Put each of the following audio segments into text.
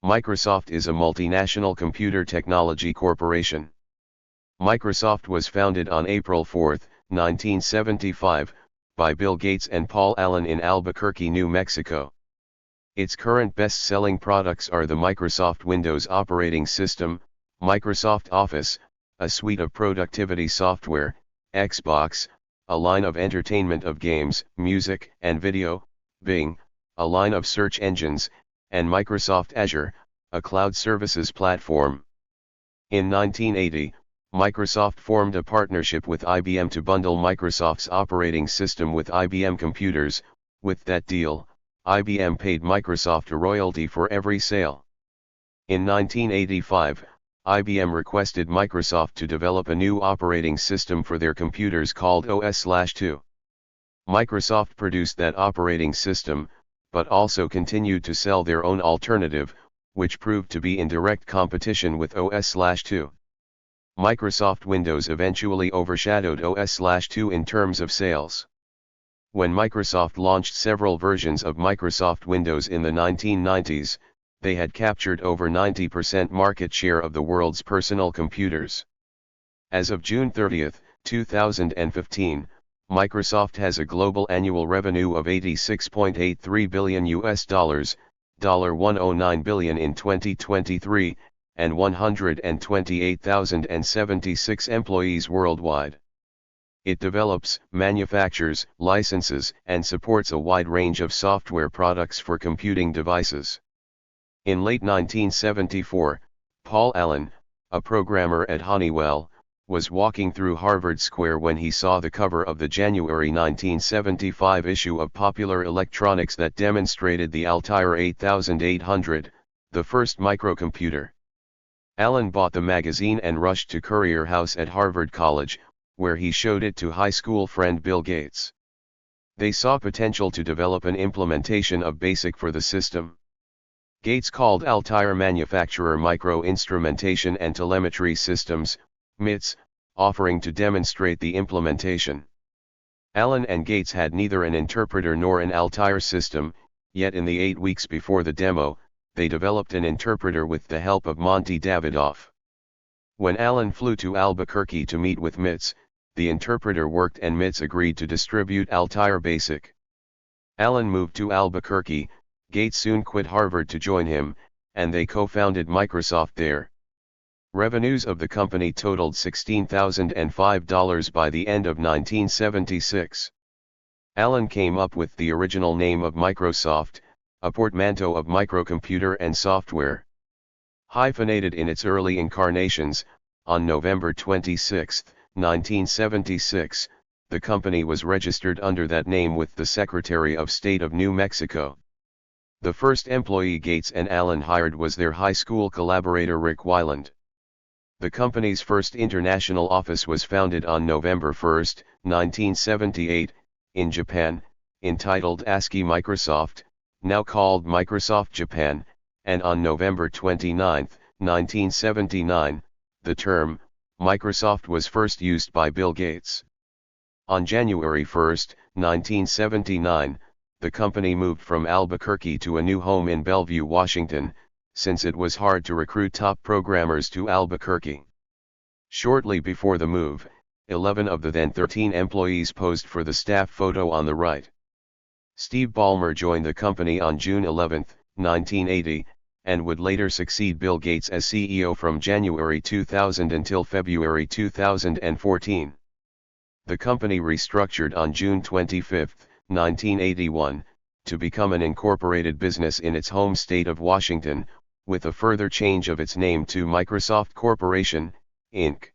Microsoft is a multinational computer technology corporation. Microsoft was founded on April 4, 1975, by Bill Gates and Paul Allen in Albuquerque, New Mexico. Its current best-selling products are the Microsoft Windows operating system, Microsoft Office, a suite of productivity software, Xbox, a line of entertainment of games, music, and video, Bing, a line of search engines, and Microsoft Azure, a cloud services platform. In 1980, Microsoft formed a partnership with IBM to bundle Microsoft's operating system with IBM computers. With that deal, IBM paid Microsoft a royalty for every sale. In 1985, IBM requested Microsoft to develop a new operating system for their computers called OS/2. Microsoft produced that operating system, but also continued to sell their own alternative, which proved to be in direct competition with OS/2. Microsoft Windows eventually overshadowed OS/2 in terms of sales. When Microsoft launched several versions of Microsoft Windows in the 1990s, they had captured over 90% market share of the world's personal computers. As of June 30, 2015, Microsoft has a global annual revenue of $86.83 billion, $109 billion in 2023, and 128,076 employees worldwide. It develops, manufactures, licenses, and supports a wide range of software products for computing devices. In late 1974, Paul Allen, a programmer at Honeywell, was walking through Harvard Square when he saw the cover of the January 1975 issue of Popular Electronics that demonstrated the Altair 8800, the first microcomputer. Allen bought the magazine and rushed to Courier House at Harvard College, where he showed it to high school friend Bill Gates. They saw potential to develop an implementation of BASIC for the system. Gates called Altair manufacturer Micro Instrumentation and Telemetry Systems, MITS, offering to demonstrate the implementation. Allen and Gates had neither an interpreter nor an Altair system, yet in the 8 weeks before the demo, they developed an interpreter with the help of Monty Davidoff. When Allen flew to Albuquerque to meet with MITS, the interpreter worked and MITS agreed to distribute Altair BASIC. Allen moved to Albuquerque, Gates soon quit Harvard to join him, and they co-founded Microsoft there. Revenues of the company totaled $16,005 by the end of 1976. Allen came up with the original name of Microsoft, a portmanteau of microcomputer and software. Hyphenated in its early incarnations, on November 26, 1976, the company was registered under that name with the Secretary of State of New Mexico. The first employee Gates and Allen hired was their high school collaborator Rick Weiland. The company's first international office was founded on November 1, 1978, in Japan, entitled ASCII Microsoft, now called Microsoft Japan, and on November 29, 1979, the term Microsoft was first used by Bill Gates. On January 1, 1979, the company moved from Albuquerque to a new home in Bellevue, Washington, since it was hard to recruit top programmers to Albuquerque. Shortly before the move, 11 of the then 13 employees posed for the staff photo on the right. Steve Ballmer joined the company on June 11, 1980, and would later succeed Bill Gates as CEO from January 2000 until February 2014. The company restructured on June 25, 1981, to become an incorporated business in its home state of Washington, with a further change of its name to Microsoft Corporation, Inc.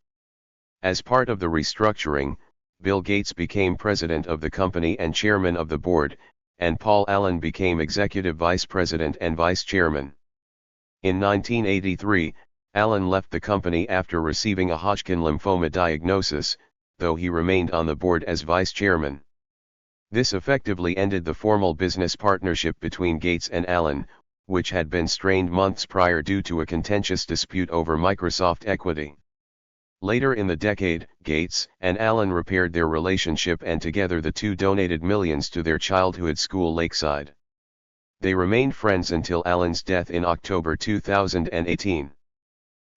As part of the restructuring, Bill Gates became president of the company and chairman of the board, and Paul Allen became executive vice president and vice chairman. In 1983, Allen left the company after receiving a Hodgkin lymphoma diagnosis, though he remained on the board as vice chairman. This effectively ended the formal business partnership between Gates and Allen, which had been strained months prior due to a contentious dispute over Microsoft equity. Later in the decade, Gates and Allen repaired their relationship and together the two donated millions to their childhood school Lakeside. They remained friends until Allen's death in October 2018.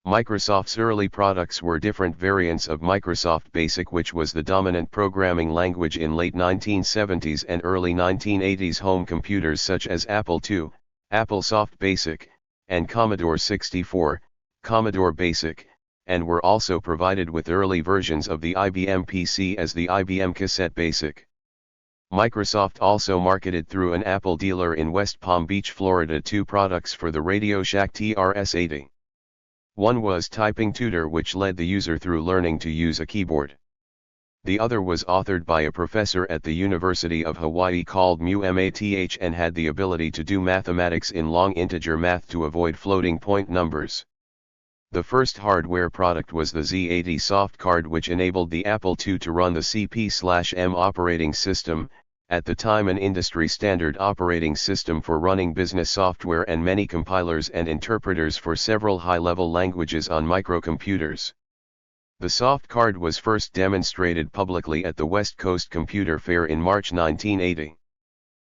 Microsoft's early products were different variants of Microsoft Basic, which was the dominant programming language in late 1970s and early 1980s home computers such as Apple II, AppleSoft Basic, and Commodore 64, Commodore Basic, and were also provided with early versions of the IBM PC as the IBM Cassette Basic. Microsoft also marketed through an Apple dealer in West Palm Beach, Florida, two products for the Radio Shack TRS-80. One was Typing Tutor, which led the user through learning to use a keyboard. The other was authored by a professor at the University of Hawaii called MUMATH and had the ability to do mathematics in long integer math to avoid floating point numbers. The first hardware product was the Z80 soft card, which enabled the Apple II to run the CP/M operating system, at the time an industry standard operating system for running business software and many compilers and interpreters for several high-level languages on microcomputers. The soft card was first demonstrated publicly at the West Coast Computer Fair in March 1980.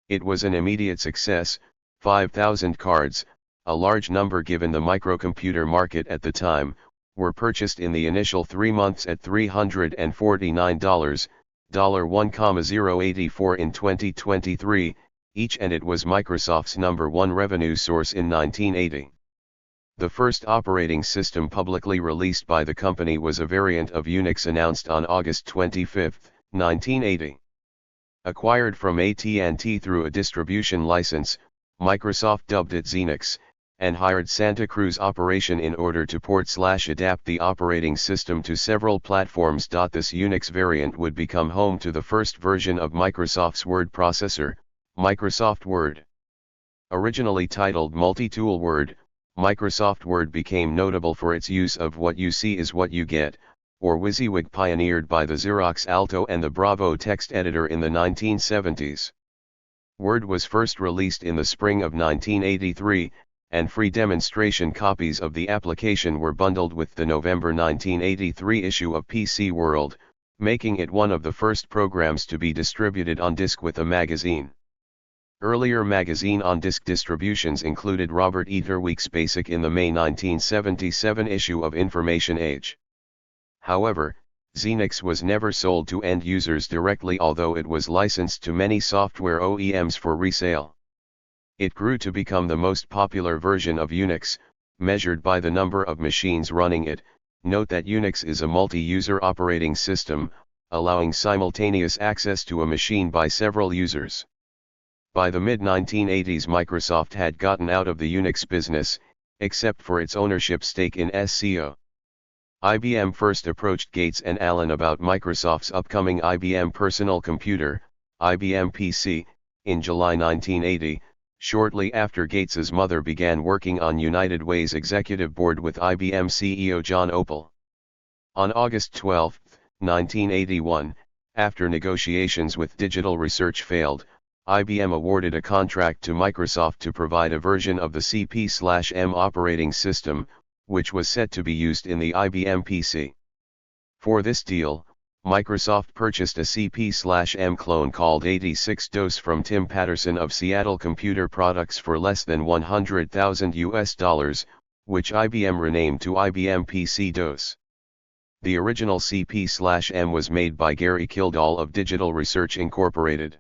It was an immediate success, 5,000 cards, a large number given the microcomputer market at the time, were purchased in the initial 3 months at $349, $1,084 in 2023, each, and it was Microsoft's #1 revenue source in 1980. The first operating system publicly released by the company was a variant of Unix announced on August 25, 1980. Acquired from AT&T through a distribution license, Microsoft dubbed it Xenix, and hired Santa Cruz Operation in order to port/adapt the operating system to several platforms. This Unix variant would become home to the first version of Microsoft's word processor, Microsoft Word. Originally titled Multi-Tool Word, Microsoft Word became notable for its use of what you see is what you get, or WYSIWYG, pioneered by the Xerox Alto and the Bravo text editor in the 1970s. Word was first released in the spring of 1983, and free demonstration copies of the application were bundled with the November 1983 issue of PC World, making it one of the first programs to be distributed on disk with a magazine. Earlier magazine-on-disk distributions included Robert Eaterweek's Basic in the May 1977 issue of Information Age. However, Xenix was never sold to end users directly, although it was licensed to many software OEMs for resale. It grew to become the most popular version of Unix, measured by the number of machines running it. Note that Unix is a multi-user operating system, allowing simultaneous access to a machine by several users. By the mid-1980s, Microsoft had gotten out of the Unix business, except for its ownership stake in SCO. IBM first approached Gates and Allen about Microsoft's upcoming IBM personal computer, IBM PC, in July 1980, shortly after Gates's mother began working on United Way's executive board with IBM CEO John Opel. On August 12, 1981, after negotiations with Digital Research failed, IBM awarded a contract to Microsoft to provide a version of the CP/M operating system, which was set to be used in the IBM PC. For this deal, Microsoft purchased a CP/M clone called 86DOS from Tim Patterson of Seattle Computer Products for less than $100,000, which IBM renamed to IBM PC-DOS. The original CP/M was made by Gary Kildall of Digital Research Incorporated.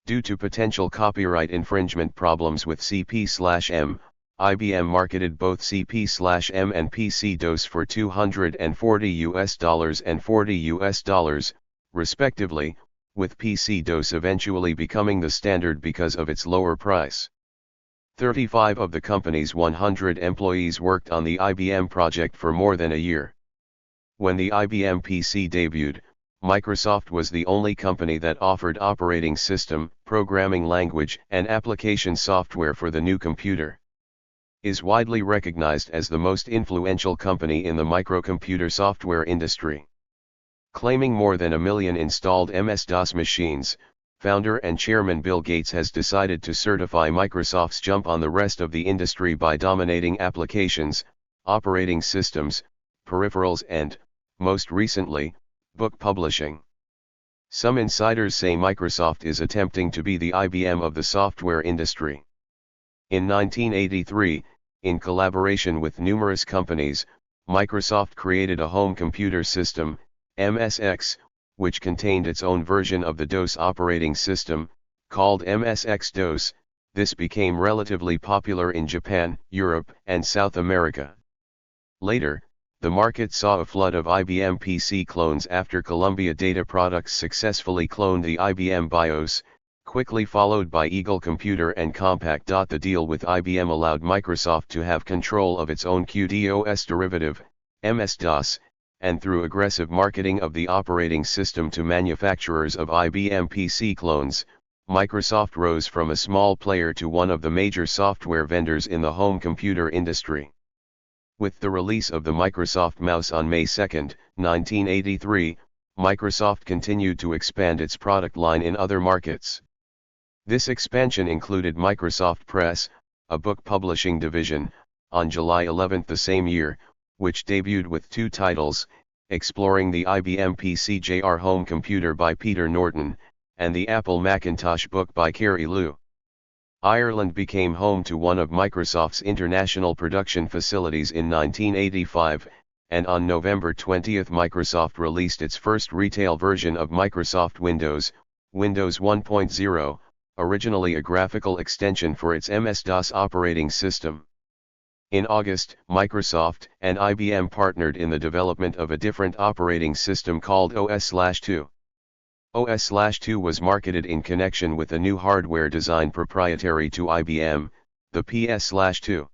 Due to potential copyright infringement problems with CP/M, IBM marketed both CP/M and PC-DOS for $240 and $40, respectively, with PC-DOS eventually becoming the standard because of its lower price. 35 of the company's 100 employees worked on the IBM project for more than a year. When the IBM PC debuted, Microsoft was the only company that offered operating system, programming language, and application software for the new computer. Is widely recognized as the most influential company in the microcomputer software industry. Claiming more than 1 million installed MS-DOS machines, founder and chairman Bill Gates has decided to certify Microsoft's jump on the rest of the industry by dominating applications, operating systems, peripherals and, most recently, book publishing. Some insiders say Microsoft is attempting to be the IBM of the software industry. In 1983, in collaboration with numerous companies, Microsoft created a home computer system, MSX, which contained its own version of the DOS operating system, called MSX-DOS. This became relatively popular in Japan, Europe, and South America. Later, the market saw a flood of IBM PC clones after Columbia Data Products successfully cloned the IBM BIOS, quickly followed by Eagle Computer and Compaq. The deal with IBM allowed Microsoft to have control of its own QDOS derivative, MS-DOS, and through aggressive marketing of the operating system to manufacturers of IBM PC clones, Microsoft rose from a small player to one of the major software vendors in the home computer industry. With the release of the Microsoft Mouse on May 2, 1983, Microsoft continued to expand its product line in other markets. This expansion included Microsoft Press, a book publishing division, on July 11 the same year, which debuted with 2 titles, Exploring the IBM PC Jr. Home Computer by Peter Norton, and the Apple Macintosh book by Carrie Liu. Ireland became home to one of Microsoft's international production facilities in 1985, and on November 20 Microsoft released its first retail version of Microsoft Windows, Windows 1.0, originally a graphical extension for its MS-DOS operating system. In August, Microsoft and IBM partnered in the development of a different operating system called OS/2. OS/2 was marketed in connection with a new hardware design proprietary to IBM, the PS/2.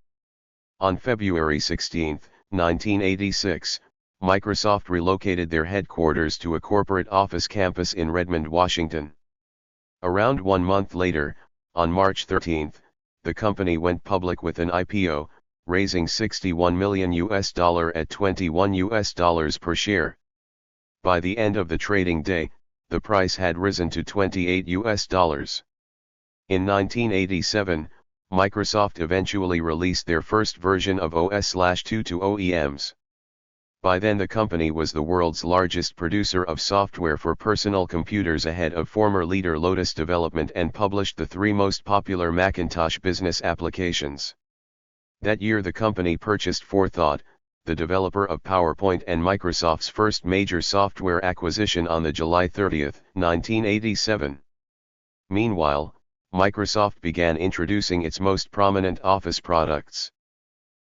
On February 16, 1986, Microsoft relocated their headquarters to a corporate office campus in Redmond, Washington. Around 1 month later, on March 13, the company went public with an IPO, raising $61 million at $21 per share. By the end of the trading day, the price had risen to $28. In 1987, Microsoft eventually released their first version of OS/2 to OEMs. By then the company was the world's largest producer of software for personal computers ahead of former leader Lotus Development, and published the 3 most popular Macintosh business applications. That year the company purchased Forethought, the developer of PowerPoint, and Microsoft's first major software acquisition on the July 30, 1987. Meanwhile, Microsoft began introducing its most prominent Office products.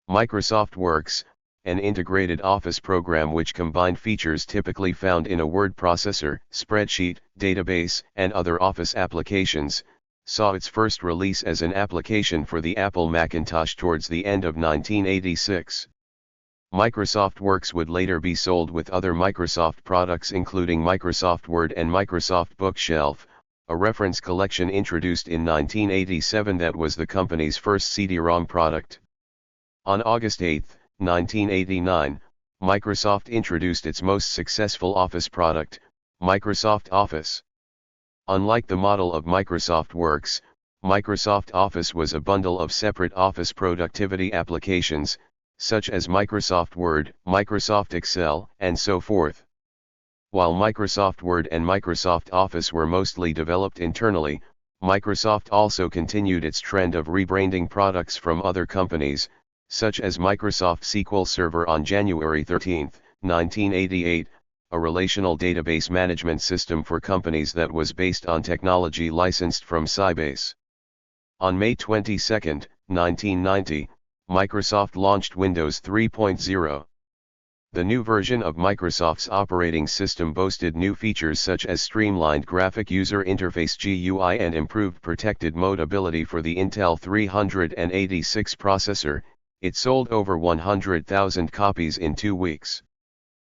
Microsoft Works, an integrated Office program which combined features typically found in a word processor, spreadsheet, database, and other Office applications, saw its first release as an application for the Apple Macintosh towards the end of 1986. Microsoft Works would later be sold with other Microsoft products including Microsoft Word and Microsoft Bookshelf, a reference collection introduced in 1987 that was the company's first CD-ROM product. On August 8, 1989, Microsoft introduced its most successful Office product, Microsoft Office. Unlike the model of Microsoft Works, Microsoft Office was a bundle of separate Office productivity applications, such as Microsoft Word, Microsoft Excel, and so forth. While Microsoft Word and Microsoft Office were mostly developed internally, Microsoft also continued its trend of rebranding products from other companies, such as Microsoft SQL Server on January 13, 1988, a relational database management system for companies that was based on technology licensed from Sybase. On May 22, 1990, Microsoft launched Windows 3.0. The new version of Microsoft's operating system boasted new features such as streamlined graphic user interface GUI and improved protected mode ability for the Intel 386 processor. It sold over 100,000 copies in 2 weeks.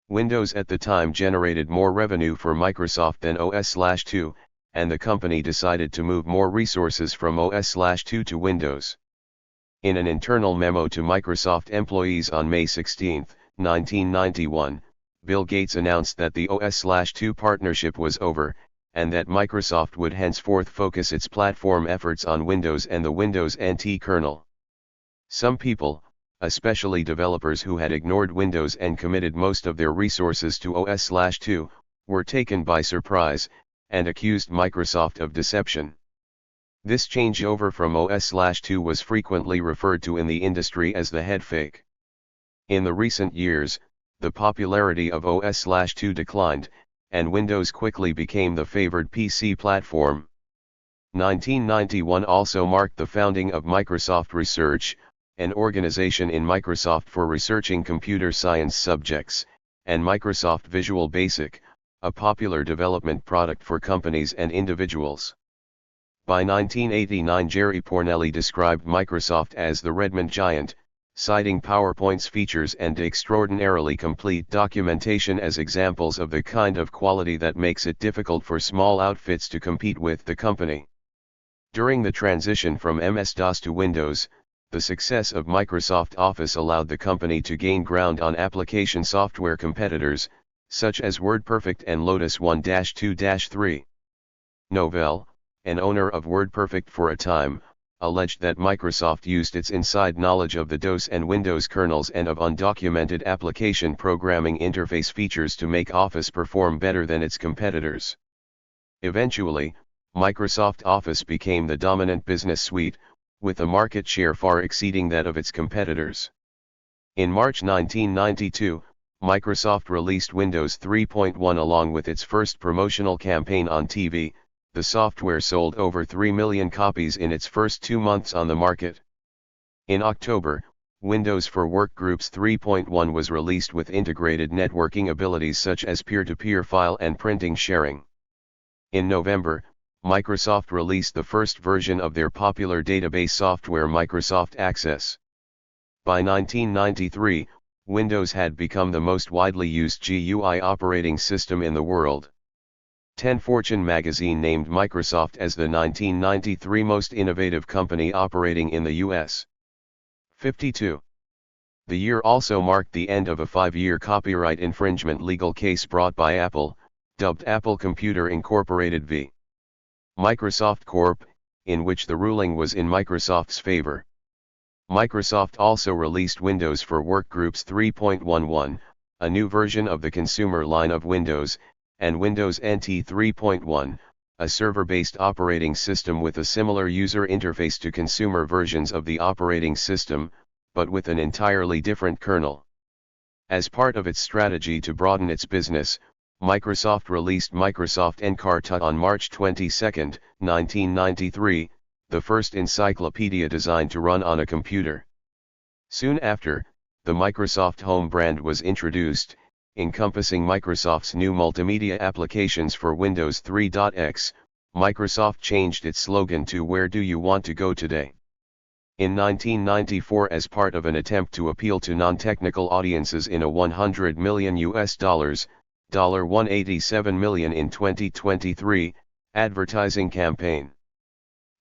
Windows at the time generated more revenue for Microsoft than OS/2, and the company decided to move more resources from OS/2 to Windows. In an internal memo to Microsoft employees on May 16, 1991, Bill Gates announced that the OS/2 partnership was over, and that Microsoft would henceforth focus its platform efforts on Windows and the Windows NT kernel. Some people, especially developers who had ignored Windows and committed most of their resources to OS/2, were taken by surprise, and accused Microsoft of deception. This changeover from OS/2 was frequently referred to in the industry as the head fake. In the recent years, the popularity of OS/2 declined, and Windows quickly became the favored PC platform. 1991 also marked the founding of Microsoft Research, an organization in Microsoft for researching computer science subjects, and Microsoft Visual Basic, a popular development product for companies and individuals. By 1989, Jerry Pornelli described Microsoft as the Redmond giant, citing PowerPoint's features and extraordinarily complete documentation as examples of the kind of quality that makes it difficult for small outfits to compete with the company. During the transition from MS-DOS to Windows, the success of Microsoft Office allowed the company to gain ground on application software competitors, such as WordPerfect and Lotus 1-2-3. Novell, an owner of WordPerfect for a time, alleged that Microsoft used its inside knowledge of the DOS and Windows kernels and of undocumented application programming interface features to make Office perform better than its competitors. Eventually, Microsoft Office became the dominant business suite, with a market share far exceeding that of its competitors. In March 1992, Microsoft released Windows 3.1 along with its first promotional campaign on TV. The software sold over 3 million copies in its first 2 months on the market. In October, Windows for Workgroups 3.1 was released with integrated networking abilities such as peer-to-peer file and printing sharing. In November, Microsoft released the first version of their popular database software Microsoft Access. By 1993, Windows had become the most widely used GUI operating system in the world. 10 Fortune magazine named Microsoft as the 1993 most innovative company operating in the U.S. 52. The year also marked the end of a 5-year copyright infringement legal case brought by Apple, dubbed Apple Computer Incorporated v. Microsoft Corp., in which the ruling was in Microsoft's favor. Microsoft also released Windows for Workgroups 3.11, a new version of the consumer line of Windows, and Windows NT 3.1, a server-based operating system with a similar user interface to consumer versions of the operating system, but with an entirely different kernel. As part of its strategy to broaden its business, Microsoft released Microsoft Encarta on March 22, 1993, the first encyclopedia designed to run on a computer. Soon after, the Microsoft Home brand was introduced, encompassing Microsoft's new multimedia applications for Windows 3.x. Microsoft changed its slogan to "Where do you want to go today?" In 1994, as part of an attempt to appeal to non-technical audiences in a $100 million $187 million in 2023 advertising campaign.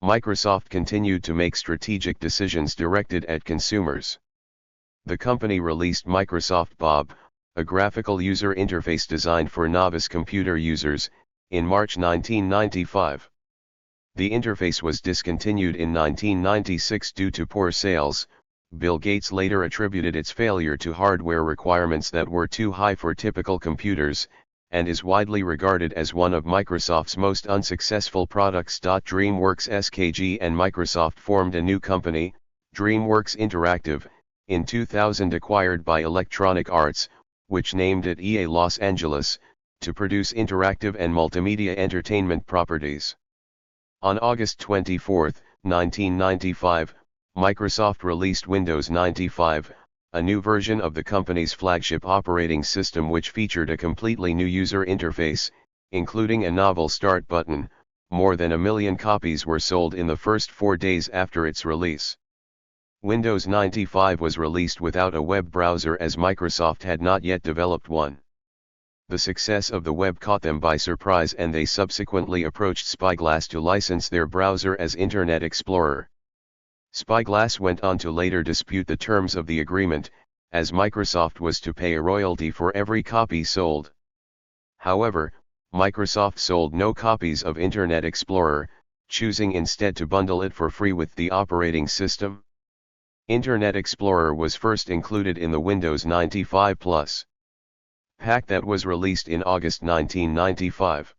Microsoft continued to make strategic decisions directed at consumers. The company released Microsoft Bob, a graphical user interface designed for novice computer users, in March 1995. The interface was discontinued in 1996 due to poor sales. Bill Gates later attributed its failure to hardware requirements that were too high for typical computers, and is widely regarded as one of Microsoft's most unsuccessful products. DreamWorks SKG and Microsoft formed a new company, DreamWorks Interactive, in 2000, acquired by Electronic Arts, which named it EA Los Angeles, to produce interactive and multimedia entertainment properties. On August 24, 1995, Microsoft released Windows 95, a new version of the company's flagship operating system which featured a completely new user interface, including a novel Start button. More than 1 million copies were sold in the first 4 days after its release. Windows 95 was released without a web browser as Microsoft had not yet developed one. The success of the web caught them by surprise and they subsequently approached Spyglass to license their browser as Internet Explorer. Spyglass went on to later dispute the terms of the agreement, as Microsoft was to pay a royalty for every copy sold. However, Microsoft sold no copies of Internet Explorer, choosing instead to bundle it for free with the operating system. Internet Explorer was first included in the Windows 95 Plus pack that was released in August 1995.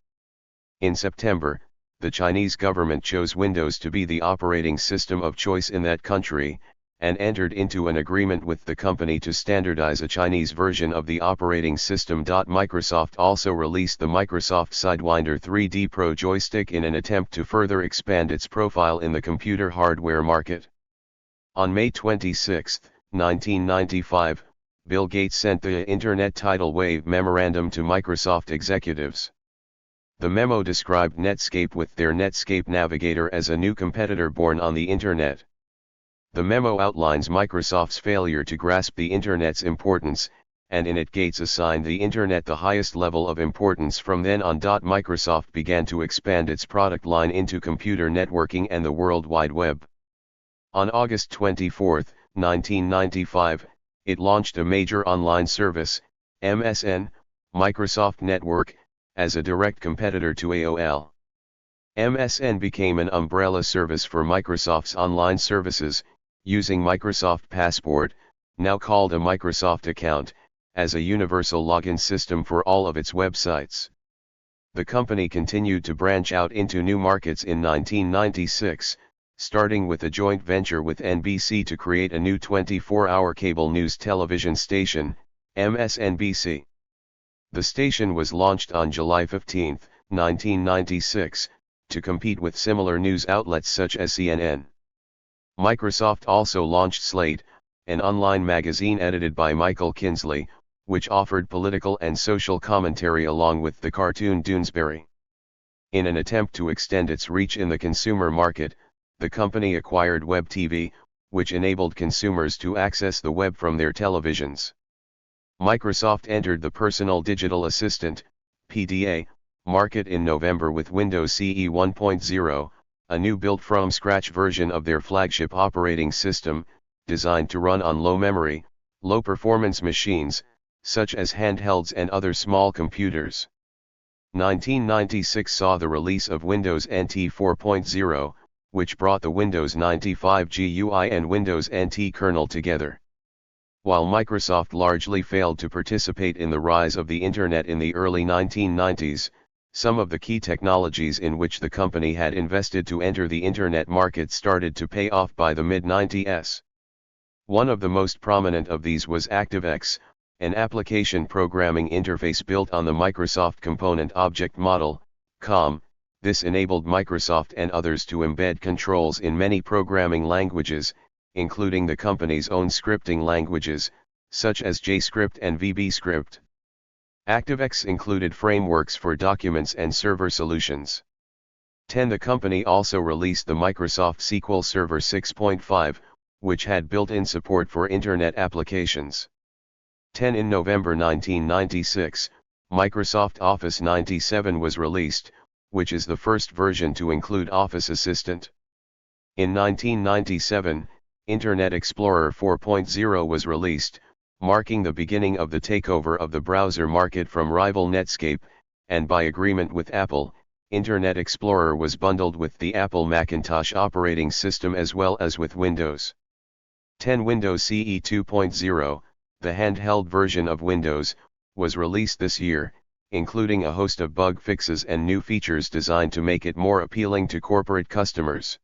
In September, the Chinese government chose Windows to be the operating system of choice in that country, and entered into an agreement with the company to standardize a Chinese version of the operating system. Microsoft also released the Microsoft Sidewinder 3D Pro joystick in an attempt to further expand its profile in the computer hardware market. On May 26, 1995, Bill Gates sent the Internet Tidal Wave memorandum to Microsoft executives. The memo described Netscape with their Netscape Navigator as a new competitor born on the Internet. The memo outlines Microsoft's failure to grasp the Internet's importance, and in it Gates assigned the Internet the highest level of importance from then on. Microsoft began to expand its product line into computer networking and the World Wide Web. On August 24, 1995, it launched a major online service, MSN, Microsoft Network, as a direct competitor to AOL. MSN became an umbrella service for Microsoft's online services, using Microsoft Passport, now called a Microsoft account, as a universal login system for all of its websites. The company continued to branch out into new markets in 1996, starting with a joint venture with NBC to create a new 24-hour cable news television station, MSNBC. The station was launched on July 15, 1996, to compete with similar news outlets such as CNN. Microsoft also launched Slate, an online magazine edited by Michael Kinsley, which offered political and social commentary along with the cartoon Doonesbury. In an attempt to extend its reach in the consumer market, the company acquired Web TV, which enabled consumers to access the web from their televisions. Microsoft entered the Personal Digital Assistant, PDA, market in November with Windows CE 1.0, a new built-from-scratch version of their flagship operating system, designed to run on low memory, low-performance machines, such as handhelds and other small computers. 1996 saw the release of Windows NT 4.0, which brought the Windows 95 GUI and Windows NT kernel together. While Microsoft largely failed to participate in the rise of the Internet in the early 1990s, some of the key technologies in which the company had invested to enter the Internet market started to pay off by the mid-90s. One of the most prominent of these was ActiveX, an application programming interface built on the Microsoft Component Object Model, COM. This enabled Microsoft and others to embed controls in many programming languages, including the company's own scripting languages, such as JScript and VBScript. ActiveX included frameworks for documents and server solutions. 10. The company also released the Microsoft SQL Server 6.5, which had built-in support for Internet applications. 10. In November 1996, Microsoft Office 97 was released, which is the first version to include Office Assistant. In 1997, Internet Explorer 4.0 was released, marking the beginning of the takeover of the browser market from rival Netscape, and by agreement with Apple, Internet Explorer was bundled with the Apple Macintosh operating system as well as with Windows 10. Windows CE 2.0, the handheld version of Windows, was released this year, including a host of bug fixes and new features designed to make it more appealing to corporate customers.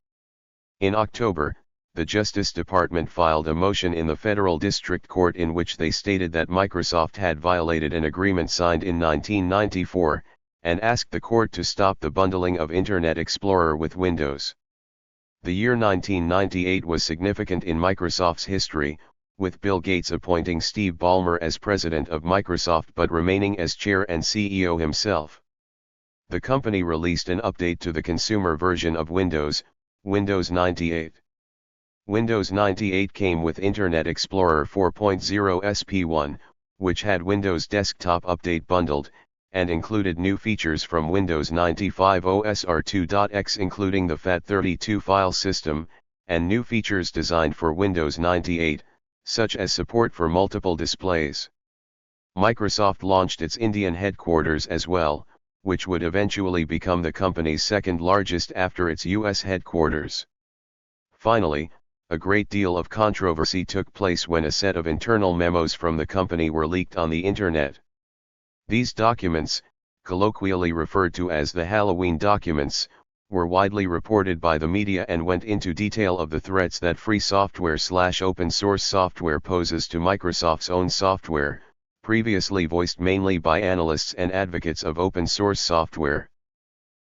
In October, the Justice Department filed a motion in the Federal District Court in which they stated that Microsoft had violated an agreement signed in 1994, and asked the court to stop the bundling of Internet Explorer with Windows. The year 1998 was significant in Microsoft's history, with Bill Gates appointing Steve Ballmer as president of Microsoft but remaining as chair and CEO himself. The company released an update to the consumer version of Windows, Windows 98. Windows 98 came with Internet Explorer 4.0 SP1, which had Windows Desktop Update bundled, and included new features from Windows 95 OS R2.X including the FAT32 file system, and new features designed for Windows 98, such as support for multiple displays. Microsoft launched its Indian headquarters as well, which would eventually become the company's second largest after its US headquarters. Finally, a great deal of controversy took place when a set of internal memos from the company were leaked on the Internet. These documents, colloquially referred to as the Halloween documents, were widely reported by the media and went into detail of the threats that free software/open source software poses to Microsoft's own software, previously voiced mainly by analysts and advocates of open source software.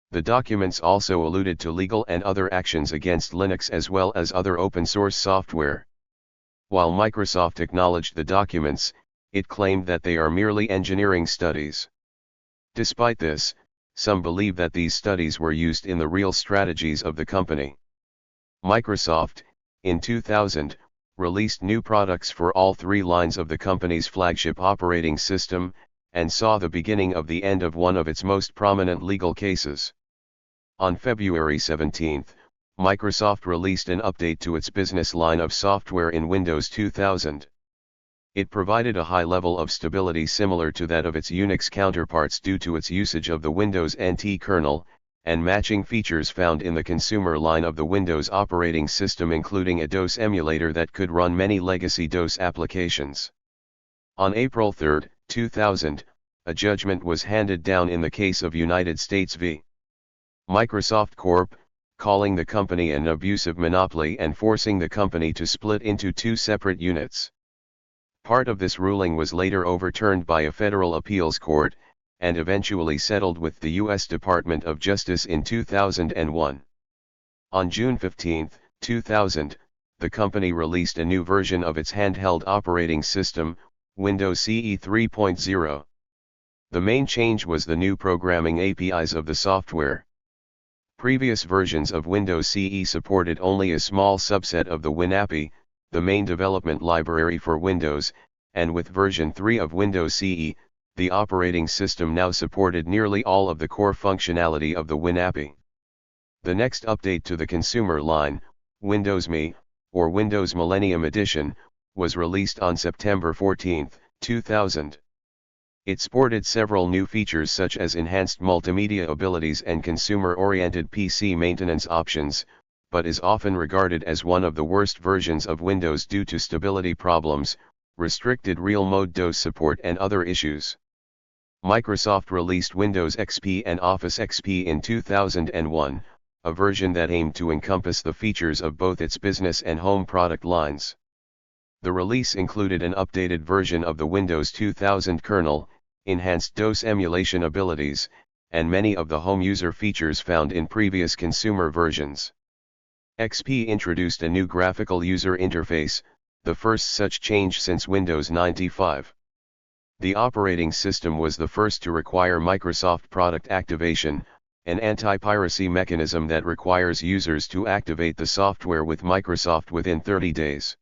The documents also alluded to legal and other actions against Linux as well as other open source software. While Microsoft acknowledged the documents, it claimed that they are merely engineering studies. Despite this, some believe that these studies were used in the real strategies of the company. Microsoft, in 2000, released new products for all three lines of the company's flagship operating system, and saw the beginning of the end of one of its most prominent legal cases. On February 17, Microsoft released an update to its business line of software in Windows 2000. It provided a high level of stability similar to that of its Unix counterparts due to its usage of the Windows NT kernel, and matching features found in the consumer line of the Windows operating system, including a DOS emulator that could run many legacy DOS applications. On April 3, 2000, a judgment was handed down in the case of United States v. Microsoft Corp., calling the company an abusive monopoly and forcing the company to split into two separate units. Part of this ruling was later overturned by a federal appeals court, and eventually settled with the U.S. Department of Justice in 2001. On June 15, 2000, the company released a new version of its handheld operating system, Windows CE 3.0. The main change was the new programming APIs of the software. Previous versions of Windows CE supported only a small subset of the WinAPI, the main development library for Windows, and with version 3 of Windows CE, the operating system now supported nearly all of the core functionality of the WinAPI. The next update to the consumer line, Windows ME, or Windows Millennium Edition, was released on September 14, 2000. It sported several new features such as enhanced multimedia abilities and consumer-oriented PC maintenance options, but is often regarded as one of the worst versions of Windows due to stability problems, restricted real-mode DOS support and other issues. Microsoft released Windows XP and Office XP in 2001, a version that aimed to encompass the features of both its business and home product lines. The release included an updated version of the Windows 2000 kernel, enhanced DOS emulation abilities, and many of the home user features found in previous consumer versions. XP introduced a new graphical user interface, the first such change since Windows 95. The operating system was the first to require Microsoft Product Activation, an anti-piracy mechanism that requires users to activate the software with Microsoft within 30 days.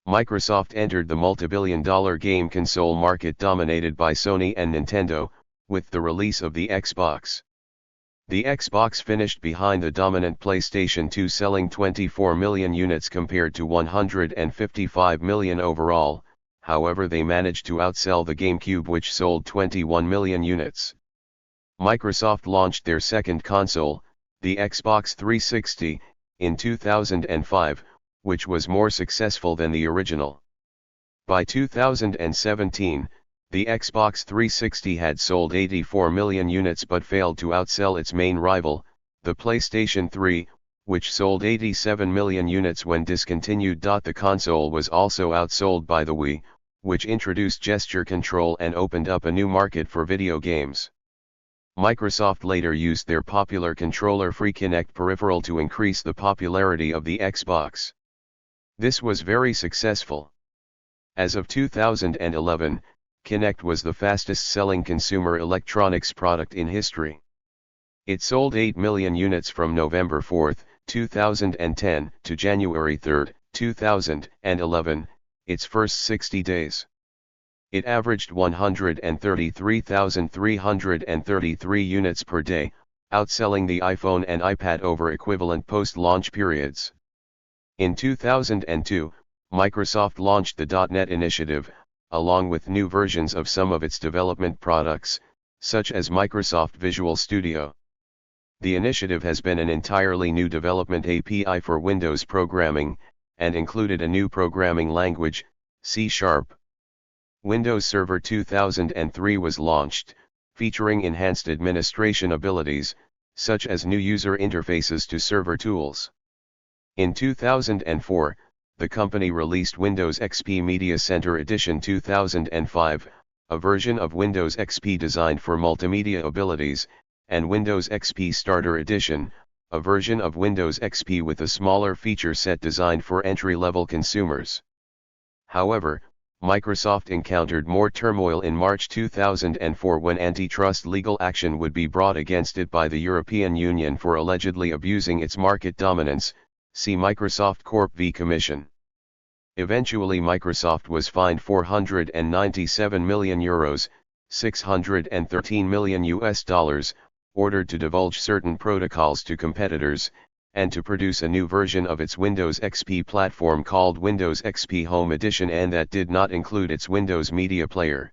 Microsoft entered the multi-billion-dollar game console market dominated by Sony and Nintendo, with the release of the Xbox. The Xbox finished behind the dominant PlayStation 2, selling 24 million units compared to 155 million overall. However, they managed to outsell the GameCube, which sold 21 million units. Microsoft launched their second console, the Xbox 360, in 2005, which was more successful than the original. By 2017, the Xbox 360 had sold 84 million units but failed to outsell its main rival, the PlayStation 3, which sold 87 million units when discontinued. The console was also outsold by the Wii, which introduced gesture control and opened up a new market for video games. Microsoft later used their popular controller-free Kinect peripheral to increase the popularity of the Xbox. This was very successful. As of 2011, Kinect was the fastest-selling consumer electronics product in history. It sold 8 million units from November 4, 2010 to January 3, 2011, its first 60 days. It averaged 133,333 units per day, outselling the iPhone and iPad over equivalent post-launch periods. In 2002, Microsoft launched the .NET initiative, along with new versions of some of its development products, such as Microsoft Visual Studio. The initiative has been an entirely new development API for Windows programming, and included a new programming language, C#. Windows Server 2003 was launched, featuring enhanced administration abilities, such as new user interfaces to server tools. In 2004, the company released Windows XP Media Center Edition 2005, a version of Windows XP designed for multimedia abilities, and Windows XP Starter Edition, a version of Windows XP with a smaller feature set designed for entry-level consumers. However, Microsoft encountered more turmoil in March 2004 when antitrust legal action would be brought against it by the European Union for allegedly abusing its market dominance. See Microsoft Corp v Commission. Eventually Microsoft was fined €497 million, $613 million, ordered to divulge certain protocols to competitors, and to produce a new version of its Windows XP platform called Windows XP Home Edition, and that did not include its Windows Media Player.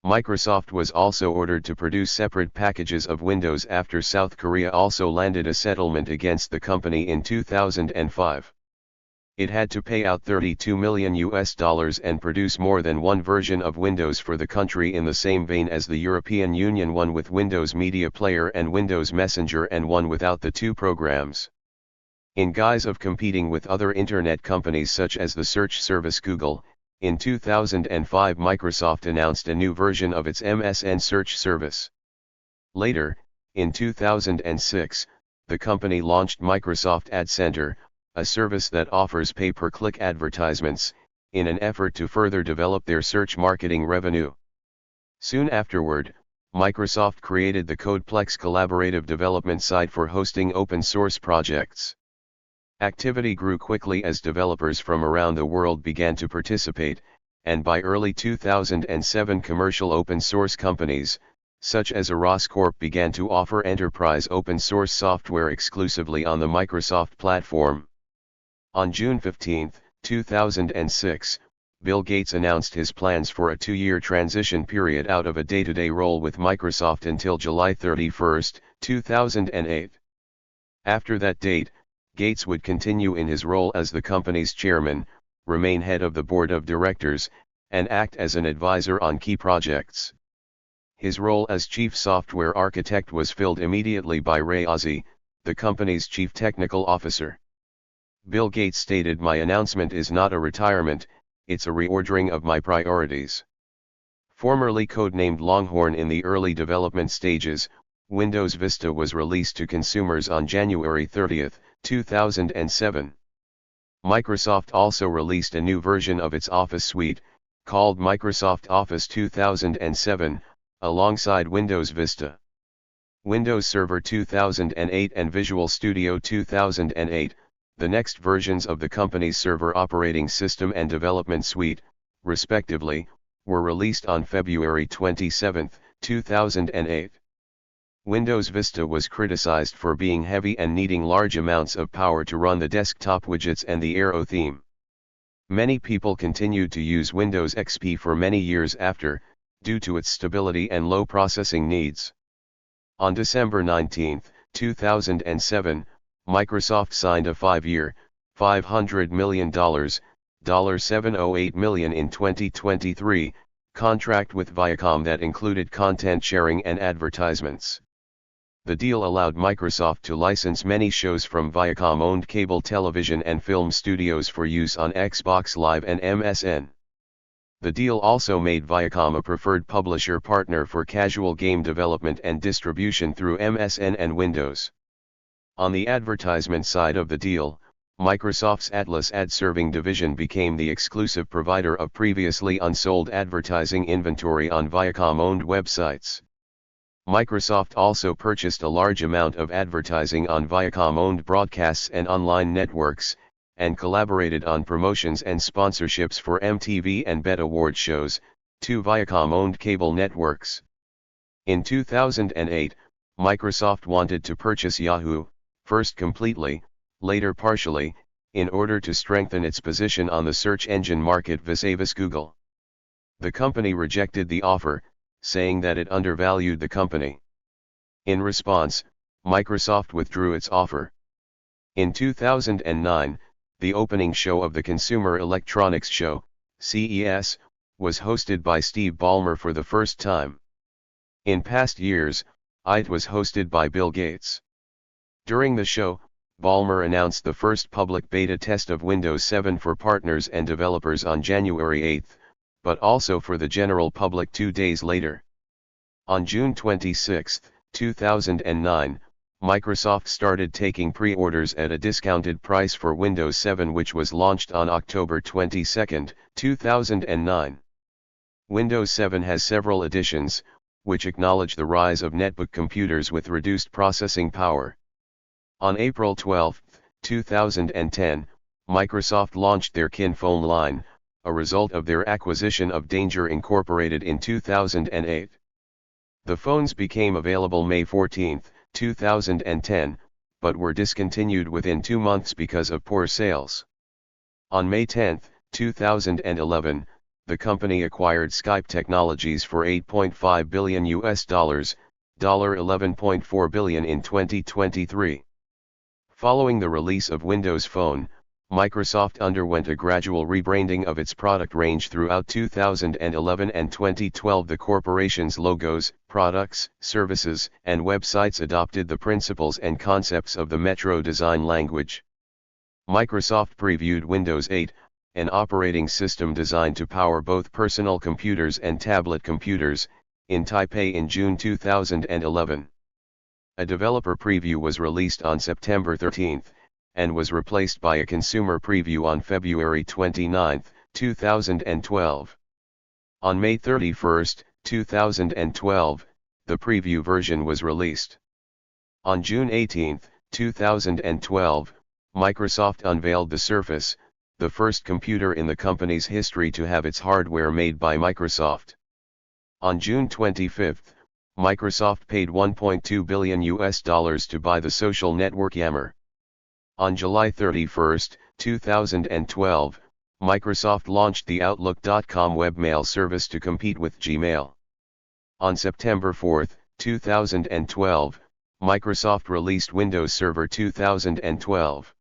Microsoft was also ordered to produce separate packages of Windows after South Korea also landed a settlement against the company in 2005. It had to pay out $32 million and produce more than one version of Windows for the country in the same vein as the European Union, one with Windows Media Player and Windows Messenger and one without the two programs. In guise of competing with other internet companies such as the search service Google, in 2005 Microsoft announced a new version of its MSN search service. Later, in 2006, the company launched Microsoft Ad Center, a service that offers pay-per-click advertisements, in an effort to further develop their search marketing revenue. Soon afterward, Microsoft created the CodePlex collaborative development site for hosting open-source projects. Activity grew quickly as developers from around the world began to participate, and by early 2007 commercial open-source companies, such as Aros Corp, began to offer enterprise open-source software exclusively on the Microsoft platform. On June 15, 2006, Bill Gates announced his plans for a 2-year transition period out of a day-to-day role with Microsoft until July 31, 2008. After that date, Gates would continue in his role as the company's chairman, remain head of the board of directors, and act as an advisor on key projects. His role as chief software architect was filled immediately by Ray Ozzie, the company's chief technical officer. Bill Gates stated, "My announcement is not a retirement, it's a reordering of my priorities." Formerly codenamed Longhorn in the early development stages, Windows Vista was released to consumers on January 30, 2007. Microsoft also released a new version of its Office suite, called Microsoft Office 2007, alongside Windows Vista. Windows Server 2008 and Visual Studio 2008, the next versions of the company's server operating system and development suite, respectively, were released on February 27, 2008. Windows Vista was criticized for being heavy and needing large amounts of power to run the desktop widgets and the Arrow theme. Many people continued to use Windows XP for many years after, due to its stability and low processing needs. On December 19, 2007, Microsoft signed a 5-year, $500 million, $708 million in 2023, contract with Viacom that included content sharing and advertisements. The deal allowed Microsoft to license many shows from Viacom-owned cable television and film studios for use on Xbox Live and MSN. The deal also made Viacom a preferred publisher partner for casual game development and distribution through MSN and Windows. On the advertisement side of the deal, Microsoft's Atlas ad-serving division became the exclusive provider of previously unsold advertising inventory on Viacom-owned websites. Microsoft also purchased a large amount of advertising on Viacom-owned broadcasts and online networks, and collaborated on promotions and sponsorships for MTV and BET Award shows, two Viacom-owned cable networks. In 2008, Microsoft wanted to purchase Yahoo, first completely, later partially, in order to strengthen its position on the search engine market vis-a-vis Google. The company rejected the offer, saying that it undervalued the company. In response, Microsoft withdrew its offer. In 2009, the opening show of the Consumer Electronics Show, CES, was hosted by Steve Ballmer for the first time. In past years, It was hosted by Bill Gates. During the show, Ballmer announced the first public beta test of Windows 7 for partners and developers on January 8, but also for the general public 2 days later. On June 26, 2009, Microsoft started taking pre-orders at a discounted price for Windows 7, which was launched on October 22, 2009. Windows 7 has several editions, which acknowledge the rise of netbook computers with reduced processing power. On April 12, 2010, Microsoft launched their KinePhone line, a result of their acquisition of Danger Incorporated in 2008. The phones became available May 14, 2010, but were discontinued within 2 months because of poor sales. On May 10, 2011, the company acquired Skype Technologies for $8.5 billion, $11.4 billion in 2023. Following the release of Windows Phone, Microsoft underwent a gradual rebranding of its product range throughout 2011 and 2012. The corporation's logos, products, services, and websites adopted the principles and concepts of the Metro design language. Microsoft previewed Windows 8, an operating system designed to power both personal computers and tablet computers, in Taipei in June 2011. A developer preview was released on September 13, and was replaced by a consumer preview on February 29, 2012. On May 31, 2012, the preview version was released. On June 18, 2012, Microsoft unveiled the Surface, the first computer in the company's history to have its hardware made by Microsoft. On June 25, Microsoft paid $1.2 billion to buy the social network Yammer. On July 31, 2012, Microsoft launched the Outlook.com webmail service to compete with Gmail. On September 4, 2012, Microsoft released Windows Server 2012.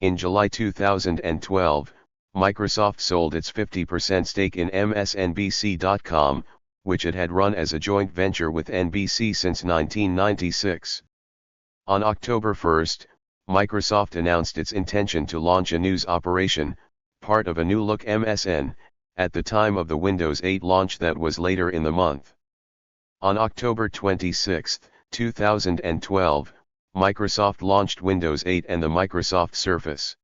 In July 2012, Microsoft sold its 50% stake in MSNBC.com, which it had run as a joint venture with NBC since 1996. On October 1, Microsoft announced its intention to launch a news operation, part of a new-look MSN, at the time of the Windows 8 launch that was later in the month. On October 26, 2012, Microsoft launched Windows 8 and the Microsoft Surface.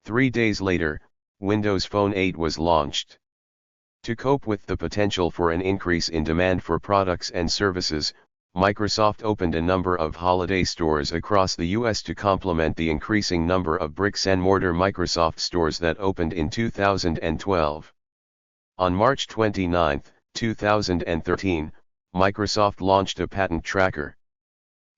3 days later, Windows Phone 8 was launched. To cope with the potential for an increase in demand for products and services, Microsoft opened a number of holiday stores across the U.S. to complement the increasing number of bricks-and-mortar Microsoft stores that opened in 2012. On March 29, 2013, Microsoft launched a patent tracker.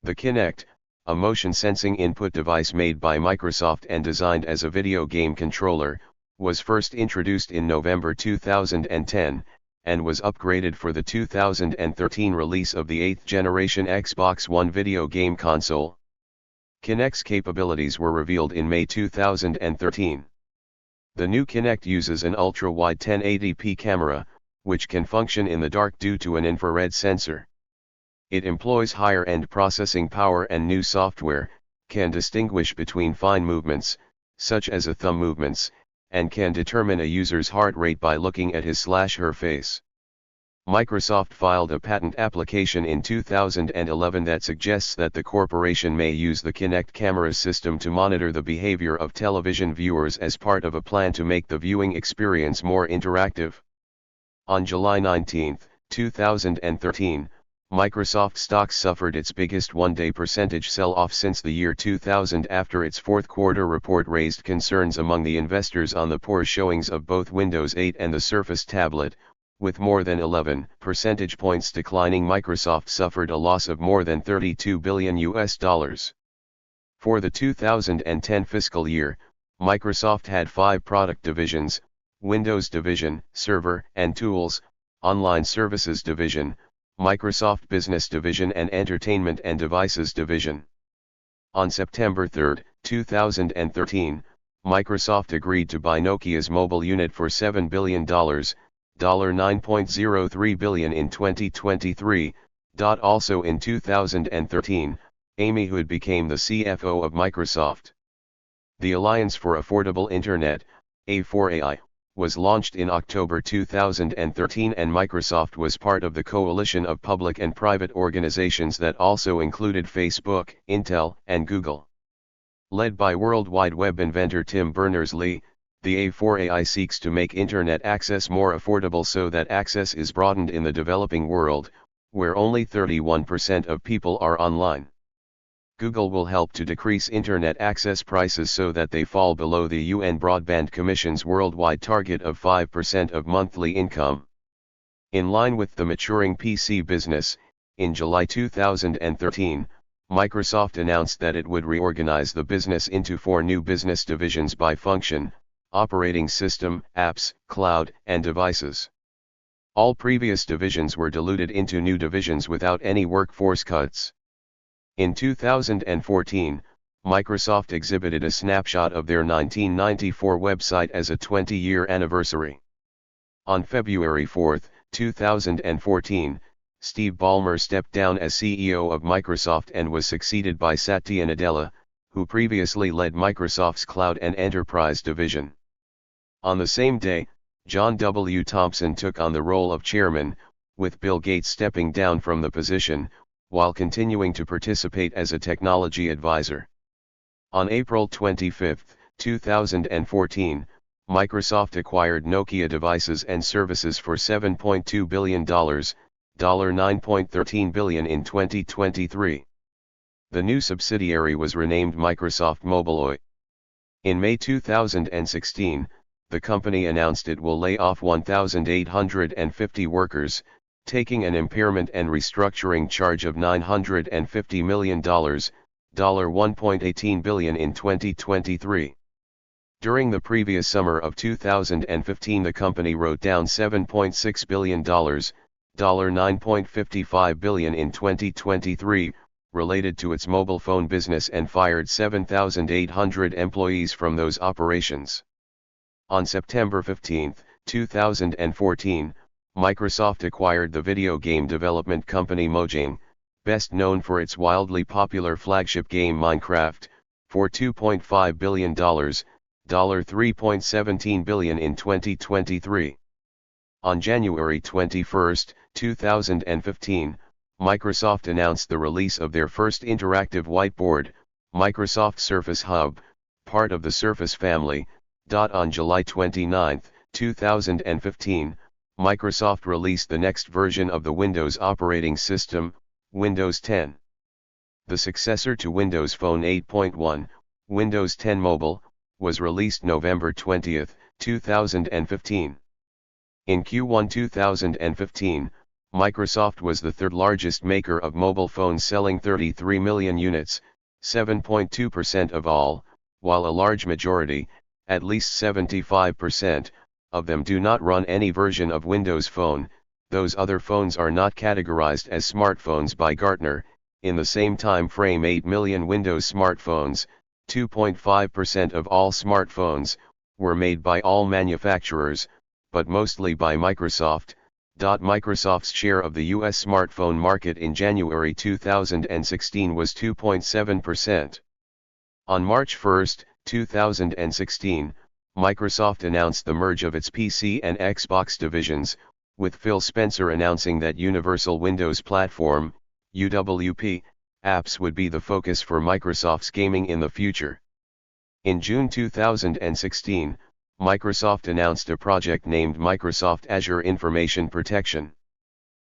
The Kinect, a motion-sensing input device made by Microsoft and designed as a video game controller, was first introduced in November 2010, and was upgraded for the 2013 release of the 8th generation Xbox One video game console. Kinect's capabilities were revealed in May 2013. The new Kinect uses an ultra-wide 1080p camera, which can function in the dark due to an infrared sensor. It employs higher-end processing power and new software, can distinguish between fine movements, such as a thumb movements, and can determine a user's heart rate by looking at his/her face. Microsoft filed a patent application in 2011 that suggests that the corporation may use the Kinect camera system to monitor the behavior of television viewers as part of a plan to make the viewing experience more interactive. On July 19, 2013, Microsoft stocks suffered its biggest one-day percentage sell-off since the year 2000 after its fourth quarter report raised concerns among the investors on the poor showings of both Windows 8 and the Surface tablet. With more than 11 percentage points declining, Microsoft suffered a loss of more than $32 billion. For the 2010 fiscal year, Microsoft had 5 product divisions: Windows Division, Server and Tools, Online Services Division, Microsoft Business Division, and Entertainment and Devices Division. On September 3, 2013, Microsoft agreed to buy Nokia's mobile unit for $7 billion, $9.03 billion in 2023, Also in 2013, Amy Hood became the CFO of Microsoft. The Alliance for Affordable Internet, A4AI, was launched in October 2013, and Microsoft was part of the coalition of public and private organizations that also included Facebook, Intel, and Google. Led by World Wide Web inventor Tim Berners-Lee, the A4AI seeks to make Internet access more affordable so that access is broadened in the developing world, where only 31% of people are online. Google will help to decrease Internet access prices so that they fall below the UN Broadband Commission's worldwide target of 5% of monthly income. In line with the maturing PC business, in July 2013, Microsoft announced that it would reorganize the business into 4 new business divisions by function: operating system, apps, cloud, and devices. All previous divisions were diluted into new divisions without any workforce cuts. In 2014, Microsoft exhibited a snapshot of their 1994 website as a 20-year anniversary. On February 4, 2014, Steve Ballmer stepped down as CEO of Microsoft and was succeeded by Satya Nadella, who previously led Microsoft's Cloud and Enterprise division. On the same day, John W. Thompson took on the role of chairman, with Bill Gates stepping down from the position, while continuing to participate as a technology advisor. On April 25, 2014, Microsoft acquired Nokia Devices and Services for $7.2 billion, $9.13 billion in 2023. The new subsidiary was renamed Microsoft Mobiloi. In May 2016, the company announced it will lay off 1,850 workers, taking an impairment and restructuring charge of $950 million, $1.18 billion in 2023. During the previous summer of 2015, the company wrote down $7.6 billion, $9.55 billion in 2023, related to its mobile phone business, and fired 7,800 employees from those operations. On September 15, 2014, Microsoft acquired the video game development company Mojang, best known for its wildly popular flagship game Minecraft, for $2.5 billion, $3.17 billion in 2023. On January 21, 2015, Microsoft announced the release of their first interactive whiteboard, Microsoft Surface Hub, part of the Surface family. On July 29, 2015, Microsoft released the next version of the Windows operating system, Windows 10. The successor to Windows Phone 8.1, Windows 10 Mobile, was released November 20, 2015. In Q1 2015, Microsoft was the third largest maker of mobile phones, selling 33 million units, 7.2% of all, while a large majority, at least 75%, of them do not run any version of Windows Phone. Those other phones are not categorized as smartphones by Gartner. In the same time frame, 8 million Windows smartphones, 2.5% of all smartphones, were made by all manufacturers, but mostly by Microsoft. Microsoft's share of the US smartphone market in January 2016 was 2.7%. On March 1, 2016, Microsoft announced the merge of its PC and Xbox divisions, with Phil Spencer announcing that Universal Windows Platform, UWP, apps would be the focus for Microsoft's gaming in the future. In June 2016, Microsoft announced a project named Microsoft Azure Information Protection.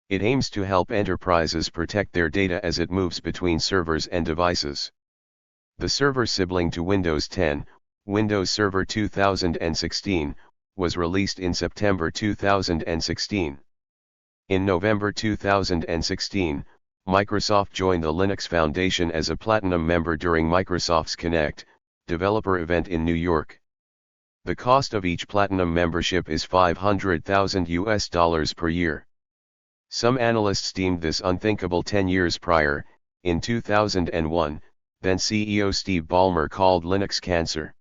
It aims to help enterprises protect their data as it moves between servers and devices. The server sibling to Windows 10, Windows Server 2016, was released in September 2016. In November 2016, Microsoft joined the Linux Foundation as a Platinum member during Microsoft's Connect developer event in New York. The cost of each Platinum membership is $500,000 per year. Some analysts deemed this unthinkable 10 years prior. In 2001, then CEO Steve Ballmer called Linux cancer.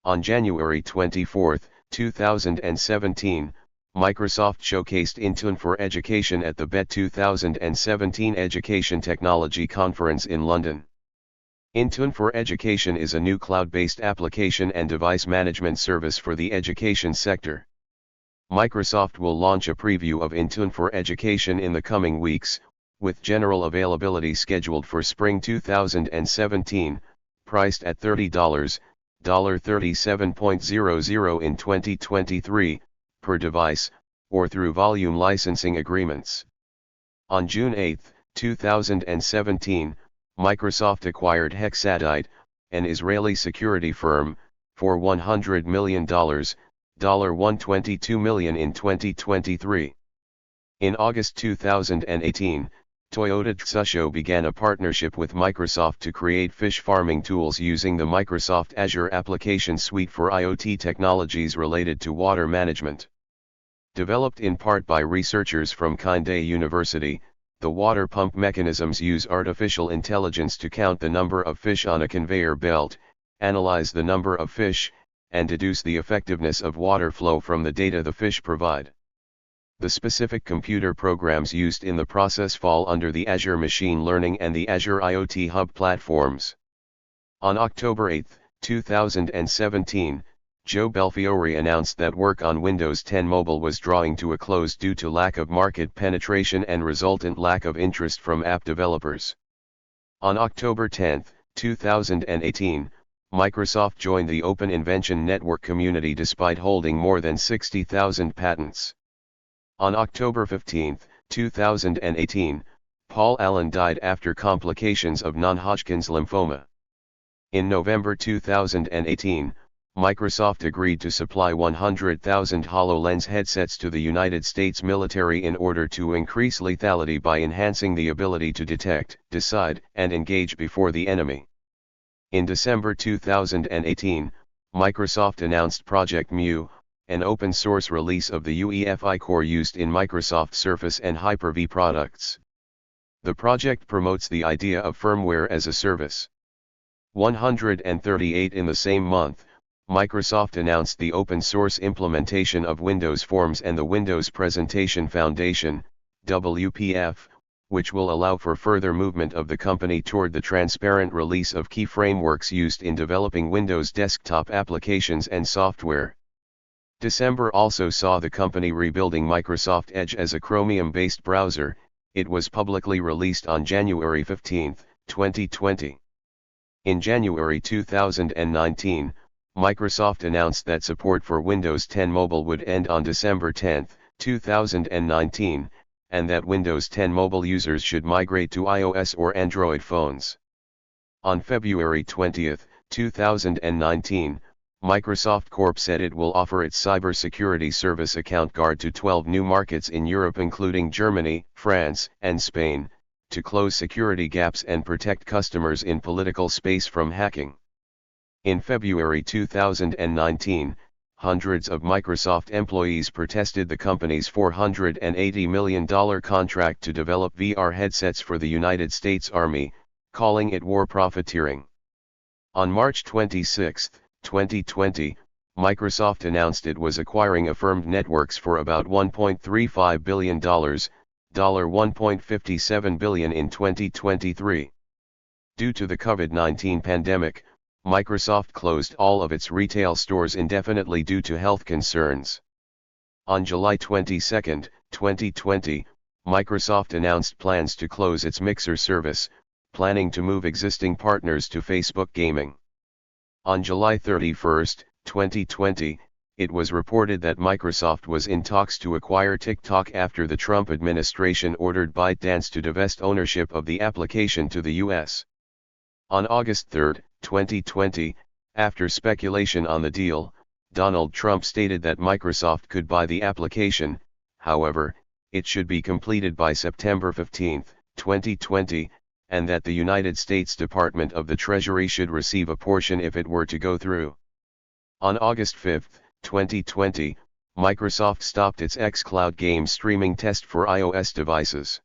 On January 24, 2017, Microsoft showcased Intune for Education at the BET 2017 Education Technology Conference in London. Intune for Education is a new cloud-based application and device management service for the education sector. Microsoft will launch a preview of Intune for Education in the coming weeks, with general availability scheduled for spring 2017, priced at $30, $37.00 in 2023, per device, or through volume licensing agreements. On June 8, 2017, Microsoft acquired Hexadite, an Israeli security firm, for $100 million, $122 million in 2023. In August 2018, Toyota Tsusho began a partnership with Microsoft to create fish farming tools using the Microsoft Azure application suite for IoT technologies related to water management. Developed in part by researchers from Kindai University, the water pump mechanisms use artificial intelligence to count the number of fish on a conveyor belt, analyze the number of fish, and deduce the effectiveness of water flow from the data the fish provide. The specific computer programs used in the process fall under the Azure Machine Learning and the Azure IoT Hub platforms. On October 8, 2017, Joe Belfiore announced that work on Windows 10 Mobile was drawing to a close due to lack of market penetration and resultant lack of interest from app developers. On October 10, 2018, Microsoft joined the Open Invention Network community despite holding more than 60,000 patents. On October 15, 2018, Paul Allen died after complications of non-Hodgkin's lymphoma. In November 2018, Microsoft agreed to supply 100,000 HoloLens headsets to the United States military in order to increase lethality by enhancing the ability to detect, decide, and engage before the enemy. In December 2018, Microsoft announced Project Mu, an open-source release of the UEFI core used in Microsoft Surface and Hyper-V products. The project promotes the idea of firmware as a service. 138 in the same month, Microsoft announced the open-source implementation of Windows Forms and the Windows Presentation Foundation, WPF, which will allow for further movement of the company toward the transparent release of key frameworks used in developing Windows desktop applications and software. December also saw the company rebuilding Microsoft Edge as a Chromium-based browser. It was publicly released on January 15, 2020. In January 2019, Microsoft announced that support for Windows 10 Mobile would end on December 10, 2019, and that Windows 10 Mobile users should migrate to iOS or Android phones. On February 20, 2019, Microsoft Corp said it will offer its cybersecurity service Account Guard to 12 new markets in Europe including Germany, France, and Spain, to close security gaps and protect customers in political space from hacking. In February 2019, hundreds of Microsoft employees protested the company's $480 million contract to develop VR headsets for the United States Army, calling it war profiteering. On March 26, 2020, Microsoft announced it was acquiring Affirmed Networks for about $1.35 billion, $1.57 billion in 2023. Due to the COVID-19 pandemic, Microsoft closed all of its retail stores indefinitely due to health concerns. On July 22, 2020, Microsoft announced plans to close its Mixer service, planning to move existing partners to Facebook Gaming. On July 31, 2020, it was reported that Microsoft was in talks to acquire TikTok after the Trump administration ordered ByteDance to divest ownership of the application to the U.S. On August 3, 2020, after speculation on the deal, Donald Trump stated that Microsoft could buy the application. However, it should be completed by September 15, 2020, and that the United States Department of the Treasury should receive a portion if it were to go through. On August 5, 2020, Microsoft stopped its xCloud game streaming test for iOS devices.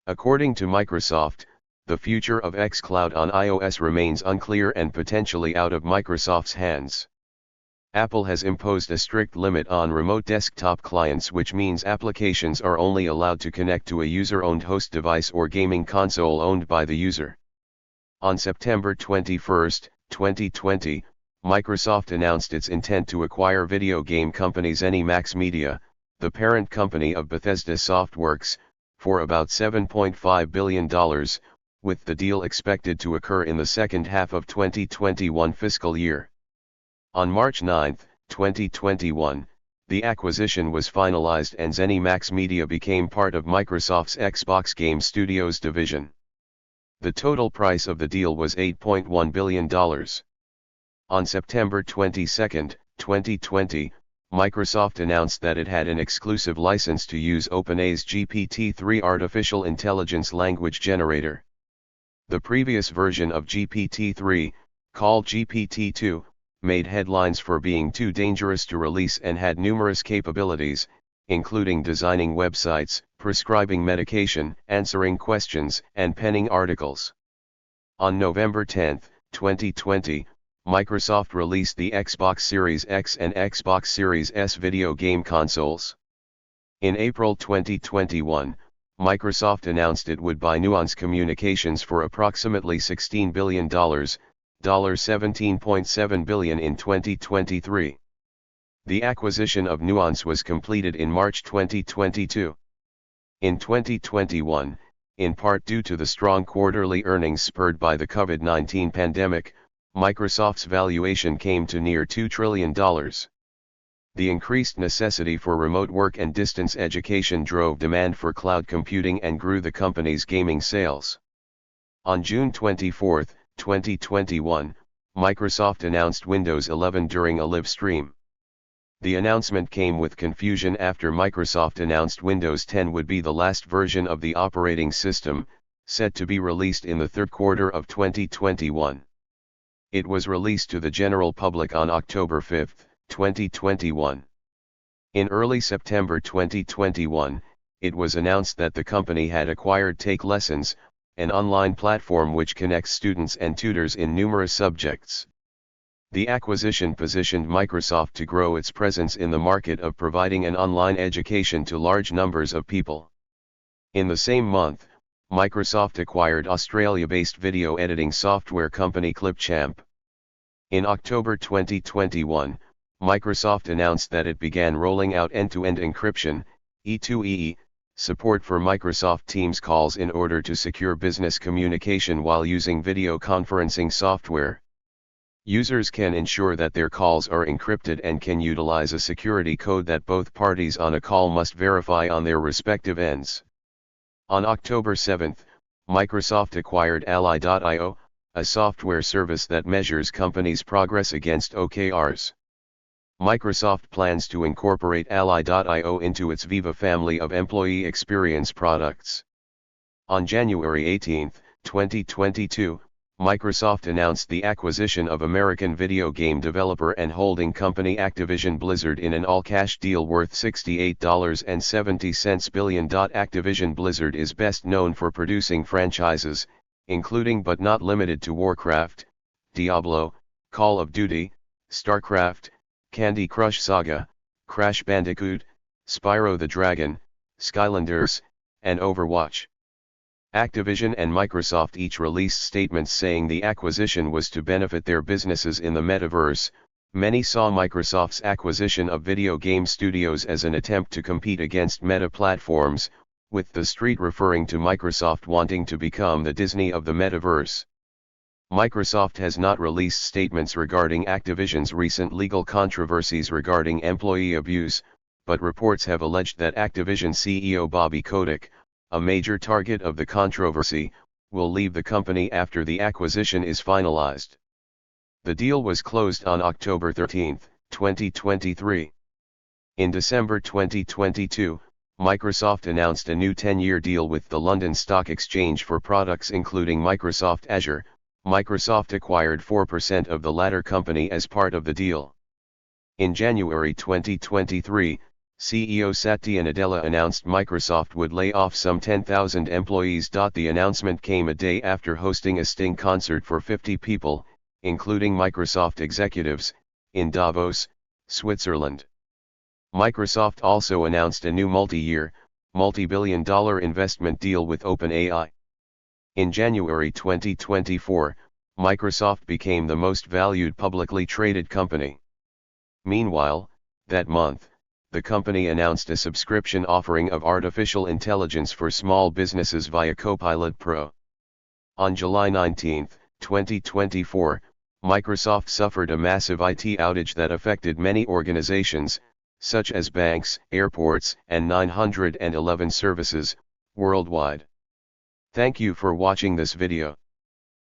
According to Microsoft, the future of xCloud on iOS remains unclear and potentially out of Microsoft's hands. Apple has imposed a strict limit on remote desktop clients, which means applications are only allowed to connect to a user-owned host device or gaming console owned by the user. On September 21, 2020, Microsoft announced its intent to acquire video game company ZeniMax Media, the parent company of Bethesda Softworks, for about $7.5 billion, with the deal expected to occur in the second half of 2021 fiscal year. On March 9, 2021, the acquisition was finalized and ZeniMax Media became part of Microsoft's Xbox Game Studios division. The total price of the deal was $8.1 billion. On September 22, 2020, Microsoft announced that it had an exclusive license to use OpenAI's GPT-3 artificial intelligence language generator. The previous version of GPT-3, called GPT-2, made headlines for being too dangerous to release and had numerous capabilities, including designing websites, prescribing medication, answering questions, and penning articles. On November 10, 2020, Microsoft released the Xbox Series X and Xbox Series S video game consoles. In April 2021, Microsoft announced it would buy Nuance Communications for approximately $16 billion, $17.7 billion in 2023. The acquisition of Nuance was completed in March 2022. In 2021, in part due to the strong quarterly earnings spurred by the COVID-19 pandemic, Microsoft's valuation came to near $2 trillion. The increased necessity for remote work and distance education drove demand for cloud computing and grew the company's gaming sales. On June 24, 2021, Microsoft announced Windows 11 during a live stream. The announcement came with confusion after Microsoft announced Windows 10 would be the last version of the operating system, set to be released in the third quarter of 2021. It was released to the general public on October 5, 2021. In early September 2021, it was announced that the company had acquired Take Lessons, an online platform which connects students and tutors in numerous subjects. The acquisition positioned Microsoft to grow its presence in the market of providing an online education to large numbers of people. In the same month, Microsoft acquired Australia-based video editing software company Clipchamp. In October 2021, Microsoft announced that it began rolling out end-to-end encryption, E2E, support for Microsoft Teams calls in order to secure business communication while using video conferencing software. Users can ensure that their calls are encrypted and can utilize a security code that both parties on a call must verify on their respective ends. On October 7, Microsoft acquired Ally.io, a software service that measures companies' progress against OKRs. Microsoft plans to incorporate Ally.io into its Viva family of employee experience products. On January 18, 2022, Microsoft announced the acquisition of American video game developer and holding company Activision Blizzard in an all-cash deal worth $68.70 billion. Activision Blizzard is best known for producing franchises, including but not limited to Warcraft, Diablo, Call of Duty, StarCraft, Candy Crush Saga, Crash Bandicoot, Spyro the Dragon, Skylanders, and Overwatch. Activision and Microsoft each released statements saying the acquisition was to benefit their businesses in the metaverse. Many saw Microsoft's acquisition of video game studios as an attempt to compete against Meta platforms, with the street referring to Microsoft wanting to become the Disney of the metaverse. Microsoft has not released statements regarding Activision's recent legal controversies regarding employee abuse, but reports have alleged that Activision CEO Bobby Kotick, a major target of the controversy, will leave the company after the acquisition is finalized. The deal was closed on October 13, 2023. In December 2022, Microsoft announced a new 10-year deal with the London Stock Exchange for products including Microsoft Azure. Microsoft acquired 4% of the latter company as part of the deal. In January 2023, CEO Satya Nadella announced Microsoft would lay off some 10,000 employees. The announcement came a day after hosting a Sting concert for 50 people, including Microsoft executives, in Davos, Switzerland. Microsoft also announced a new multi-year, multi-billion-dollar investment deal with OpenAI. In January 2024, Microsoft became the most valued publicly traded company. Meanwhile, that month, the company announced a subscription offering of artificial intelligence for small businesses via Copilot Pro. On July 19, 2024, Microsoft suffered a massive IT outage that affected many organizations, such as banks, airports, and 911 services, worldwide. Thank you for watching this video.